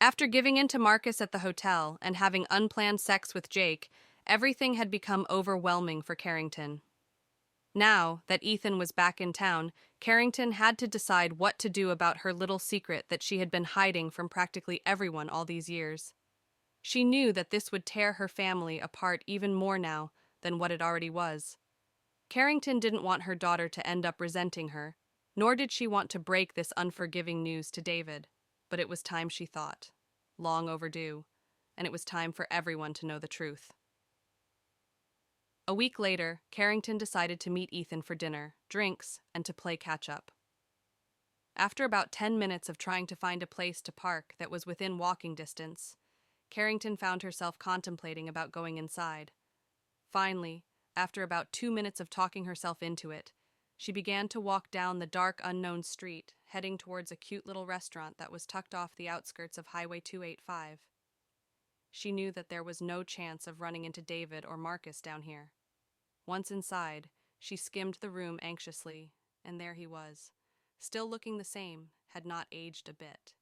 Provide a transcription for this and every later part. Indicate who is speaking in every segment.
Speaker 1: After giving in to Marcus at the hotel and having unplanned sex with Jake, everything had become overwhelming for Kerrington. Now that Ethan was back in town, Kerrington had to decide what to do about her little secret that she had been hiding from practically everyone all these years. She knew that this would tear her family apart even more now than what it already was. Carrington didn't want her daughter to end up resenting her, nor did she want to break this unforgiving news to David. But it was time, she thought. Long overdue. And it was time for everyone to know the truth. A week later, Carrington decided to meet Ethan for dinner, drinks, and to play catch-up. After about 10 minutes of trying to find a place to park that was within walking distance, Carrington found herself contemplating about going inside. Finally, after about 2 minutes of talking herself into it, she began to walk down the dark, unknown street, heading towards a cute little restaurant that was tucked off the outskirts of Highway 285. She knew that there was no chance of running into David or Marcus down here. Once inside, she skimmed the room anxiously, and there he was, still looking the same, had not aged a bit.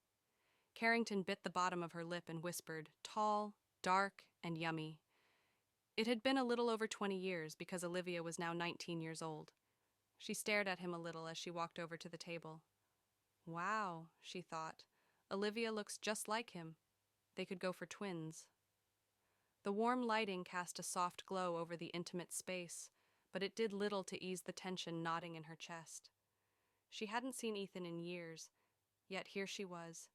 Speaker 1: Carrington bit the bottom of her lip and whispered, "Tall, dark, and yummy." It had been a little over 20 years because Olivia was now 19 years old. She stared at him a little as she walked over to the table. Wow, she thought. Olivia looks just like him. They could go for twins. The warm lighting cast a soft glow over the intimate space, but it did little to ease the tension knotting in her chest. She hadn't seen Ethan in years, yet here she was,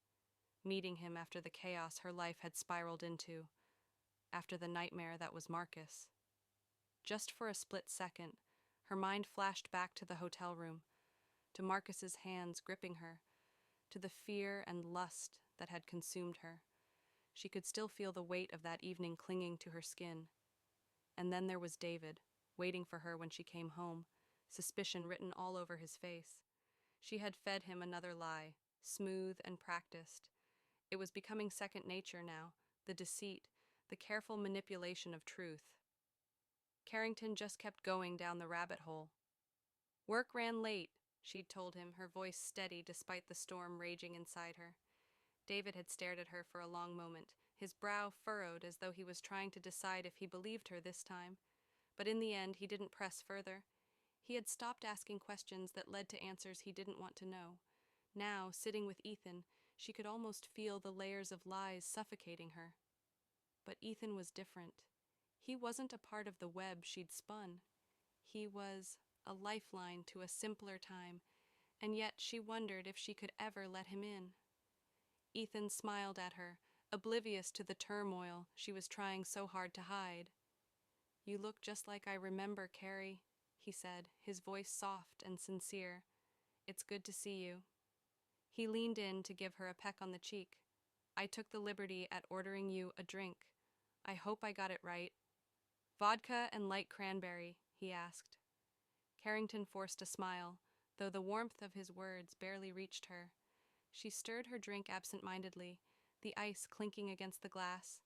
Speaker 1: meeting him after the chaos her life had spiraled into, after the nightmare that was Marcus. Just for a split second, her mind flashed back to the hotel room, to Marcus's hands gripping her, to the fear and lust that had consumed her. She could still feel the weight of that evening clinging to her skin. And then there was David, waiting for her when she came home, suspicion written all over his face. She had fed him another lie, smooth and practiced. It was becoming second nature now, the deceit, the careful manipulation of truth. Carrington just kept going down the rabbit hole. Work ran late, she'd told him, her voice steady despite the storm raging inside her. David had stared at her for a long moment, his brow furrowed as though he was trying to decide if he believed her this time. But in the end, he didn't press further. He had stopped asking questions that led to answers he didn't want to know. Now, sitting with Ethan, she could almost feel the layers of lies suffocating her. But Ethan was different. He wasn't a part of the web she'd spun. He was a lifeline to a simpler time, and yet she wondered if she could ever let him in. Ethan smiled at her, oblivious to the turmoil she was trying so hard to hide. "You look just like I remember, Carrie," he said, his voice soft and sincere. "It's good to see you." He leaned in to give her a peck on the cheek. "I took the liberty at ordering you a drink. I hope I got it right." "Vodka and light cranberry?" he asked. Carrington forced a smile, though the warmth of his words barely reached her. She stirred her drink absent-mindedly, the ice clinking against the glass.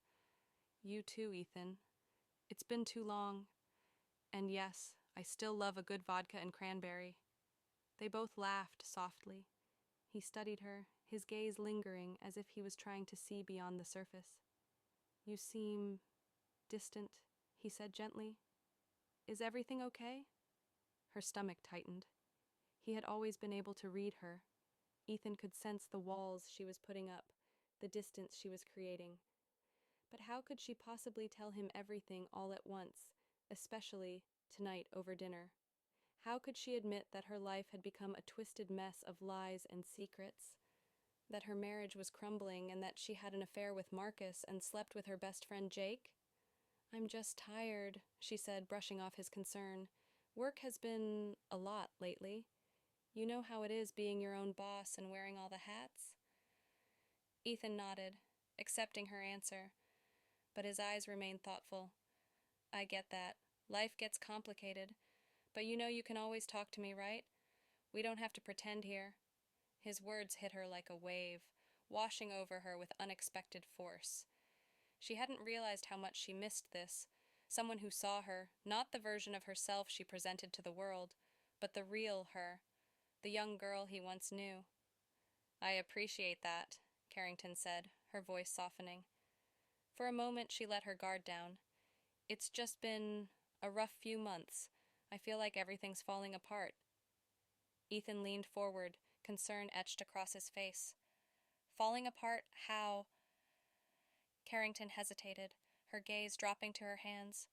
Speaker 1: "You too, Ethan. It's been too long. And yes, I still love a good vodka and cranberry." They both laughed softly. He studied her, his gaze lingering as if he was trying to see beyond the surface. "You seem distant," he said gently. "Is everything okay?" Her stomach tightened. He had always been able to read her. Ethan could sense the walls she was putting up, the distance she was creating. But how could she possibly tell him everything all at once, especially tonight over dinner? How could she admit that her life had become a twisted mess of lies and secrets? That her marriage was crumbling and that she had an affair with Marcus and slept with her best friend Jake? "I'm just tired," she said, brushing off his concern. "Work has been a lot lately. You know how it is being your own boss and wearing all the hats?" Ethan nodded, accepting her answer, but his eyes remained thoughtful. "I get that. Life gets complicated. But you know you can always talk to me, right? We don't have to pretend here." His words hit her like a wave, washing over her with unexpected force. She hadn't realized how much she missed this. Someone who saw her, not the version of herself she presented to the world, but the real her, the young girl he once knew. "I appreciate that," Carrington said, her voice softening. For a moment, she let her guard down. It's just been a rough few months. I feel like everything's falling apart. Ethan leaned forward, concern etched across his face. Falling apart? How? Kerrington hesitated, her gaze dropping to her hands.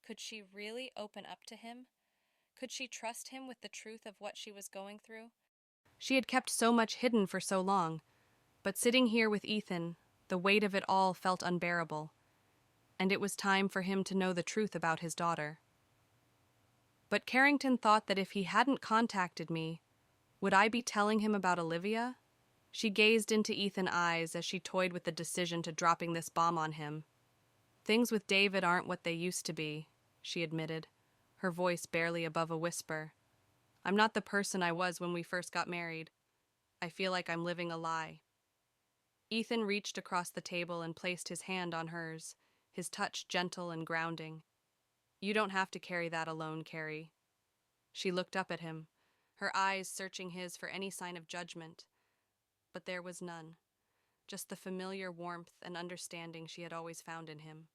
Speaker 1: Could she really open up to him? Could she trust him with the truth of what she was going through? She had kept so much hidden for so long, but sitting here with Ethan, the weight of it all felt unbearable, and it was time for him to know the truth about his daughter. But Kerrington thought that if he hadn't contacted me, would I be telling him about Olivia? She gazed into Ethan's eyes as she toyed with the decision to dropping this bomb on him. Things with David aren't what they used to be, she admitted, her voice barely above a whisper. I'm not the person I was when we first got married. I feel like I'm living a lie. Ethan reached across the table and placed his hand on hers, his touch gentle and grounding. You don't have to carry that alone, Carrie. She looked up at him, her eyes searching his for any sign of judgment. But there was none, just the familiar warmth and understanding she had always found in him.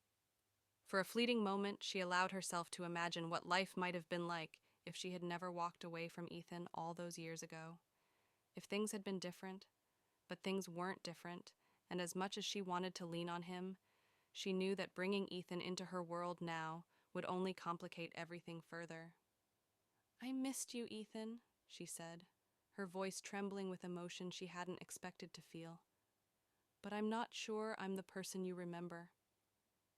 Speaker 1: For a fleeting moment, she allowed herself to imagine what life might have been like if she had never walked away from Ethan all those years ago. If things had been different, but things weren't different, and as much as she wanted to lean on him, she knew that bringing Ethan into her world now would only complicate everything further. I missed you, Ethan, she said, her voice trembling with emotion she hadn't expected to feel. But I'm not sure I'm the person you remember,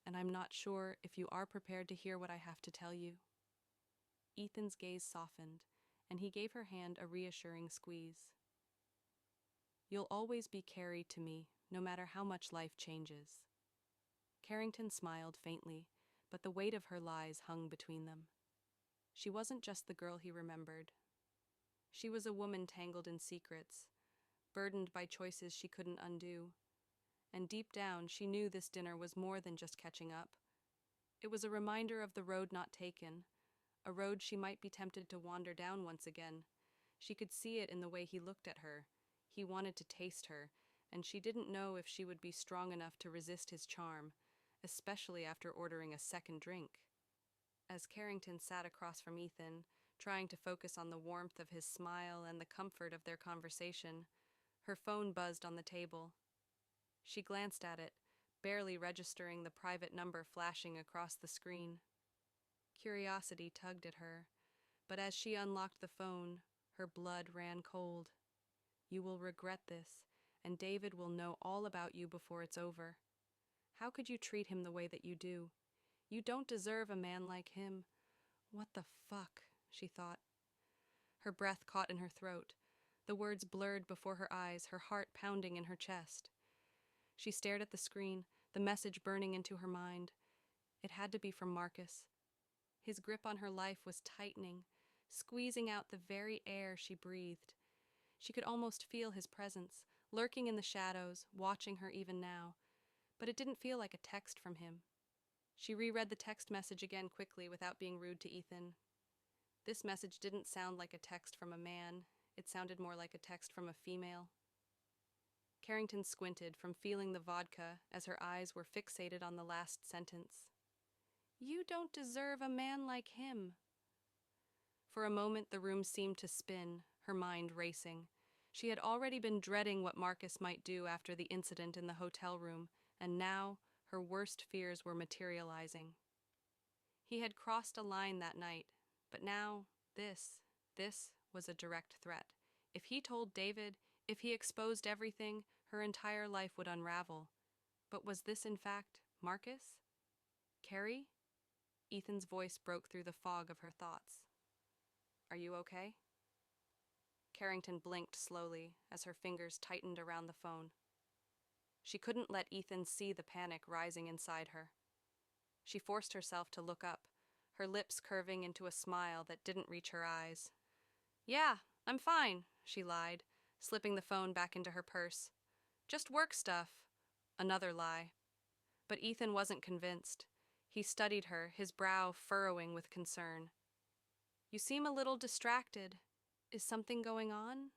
Speaker 1: and I'm not sure if you are prepared to hear what I have to tell you. Ethan's gaze softened, and he gave her hand a reassuring squeeze. You'll always be Carrie to me, no matter how much life changes. Kerrington smiled faintly, but the weight of her lies hung between them. She wasn't just the girl he remembered. She was a woman tangled in secrets, burdened by choices she couldn't undo. And deep down, she knew this dinner was more than just catching up. It was a reminder of the road not taken, a road she might be tempted to wander down once again. She could see it in the way he looked at her. He wanted to taste her, and she didn't know if she would be strong enough to resist his charm, especially after ordering a second drink. As Kerrington sat across from Ethan, trying to focus on the warmth of his smile and the comfort of their conversation, her phone buzzed on the table. She glanced at it, barely registering the private number flashing across the screen. Curiosity tugged at her, but as she unlocked the phone, her blood ran cold. You will regret this, and David will know all about you before it's over. How could you treat him the way that you do? You don't deserve a man like him. What the fuck, she thought. Her breath caught in her throat, the words blurred before her eyes, her heart pounding in her chest. She stared at the screen, the message burning into her mind. It had to be from Marcus. His grip on her life was tightening, squeezing out the very air she breathed. She could almost feel his presence, lurking in the shadows, watching her even now. But it didn't feel like a text from him. She reread the text message again quickly without being rude to Ethan. This message didn't sound like a text from a man. It sounded more like a text from a female. Kerrington squinted from feeling the vodka as her eyes were fixated on the last sentence. You don't deserve a man like him. For a moment the room seemed to spin, her mind racing. She had already been dreading what Marcus might do after the incident in the hotel room, and now her worst fears were materializing. He had crossed a line that night, but now this was a direct threat. If he told David, if he exposed everything, her entire life would unravel. But was this in fact Marcus? Carrie? Ethan's voice broke through the fog of her thoughts. Are you okay? Kerrington blinked slowly as her fingers tightened around the phone. She couldn't let Ethan see the panic rising inside her. She forced herself to look up, her lips curving into a smile that didn't reach her eyes. Yeah, I'm fine, she lied, slipping the phone back into her purse. Just work stuff. Another lie. But Ethan wasn't convinced. He studied her, his brow furrowing with concern. You seem a little distracted. Is something going on?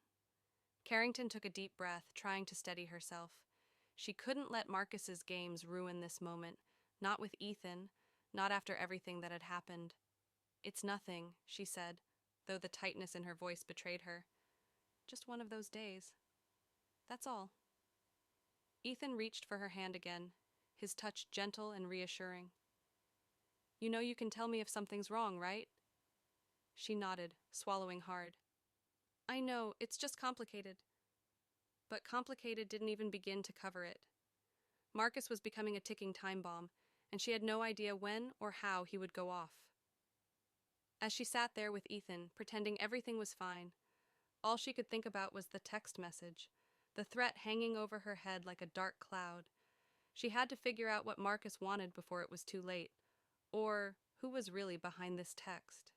Speaker 1: Kerrington took a deep breath, trying to steady herself. She couldn't let Marcus's games ruin this moment, not with Ethan, not after everything that had happened. "It's nothing," she said, though the tightness in her voice betrayed her. "Just one of those days. That's all." Ethan reached for her hand again, his touch gentle and reassuring. "You know you can tell me if something's wrong, right?" She nodded, swallowing hard. "I know, it's just complicated." But complicated didn't even begin to cover it. Marcus was becoming a ticking time bomb, and she had no idea when or how he would go off. As she sat there with Ethan, pretending everything was fine, all she could think about was the text message, the threat hanging over her head like a dark cloud. She had to figure out what Marcus wanted before it was too late, or who was really behind this text.